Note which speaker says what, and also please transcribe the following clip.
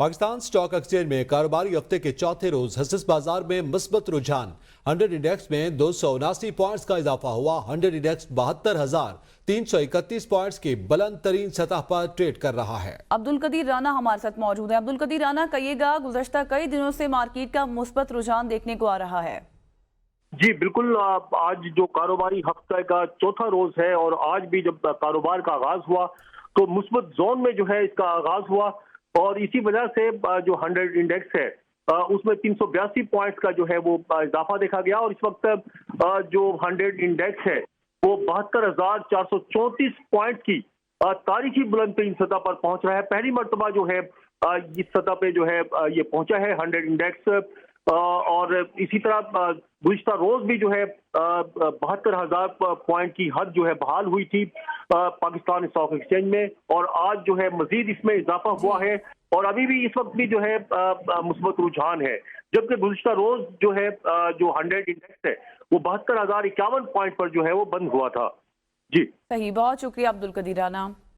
Speaker 1: Pakistan stock exchange में कारोबारी हफ्ते के चौथे रोज हसस बाजार में मुस्बत रुझान। 100 इंडेक्स में 279 पॉइंट्स का इजाफा हुआ। 100 इंडेक्स 72,331 पॉइंट्स की बुलंद तरीन सतह पर ट्रेड कर रहा है।
Speaker 2: अब्दुल कदीर राना हमारे साथ मौजूद है। अब्दुल कदीर राना, कहिएगा, गुज़श्ता कई दिनों से मार्केट का मुस्बत रुझान देखने को आ रहा है।
Speaker 3: जी बिल्कुल, आज जो कारोबारी हफ्ते का चौथा रोज है और आज भी जब कारोबार का आगाज हुआ तो मुस्बत जोन में जो है इसका आगाज हुआ और इसी वजह से जो 100 इंडेक्स है उसमें 382 पॉइंट्स का जो है वो इजाफा देखा गया और इस वक्त जो 100 इंडेक्स है वो 72,434 पॉइंट की तारीखी बुलंद तरीन सतह पर पहुंच रहा है। पहली मर्तबा जो है इस सतह पे जो है ये पहुंचा है 100 इंडेक्स। और इसी तरह गुज़िश्ता रोज भी जो है 72,000 पॉइंट की हद जो है बहाल हुई थी पाकिस्तान स्टॉक एक्सचेंज में और आज जो है मजीद इसमें इजाफा हुआ है और अभी भी इस वक्त भी जो है मुस्बत रुझान है, जबकि गुज़िश्ता रोज जो है जो 100 इंडेक्स है वो 72,051 पॉइंट पर जो है वो बंद हुआ था। जी
Speaker 2: सही, बहुत शुक्रिया अब्दुल कदीर राना।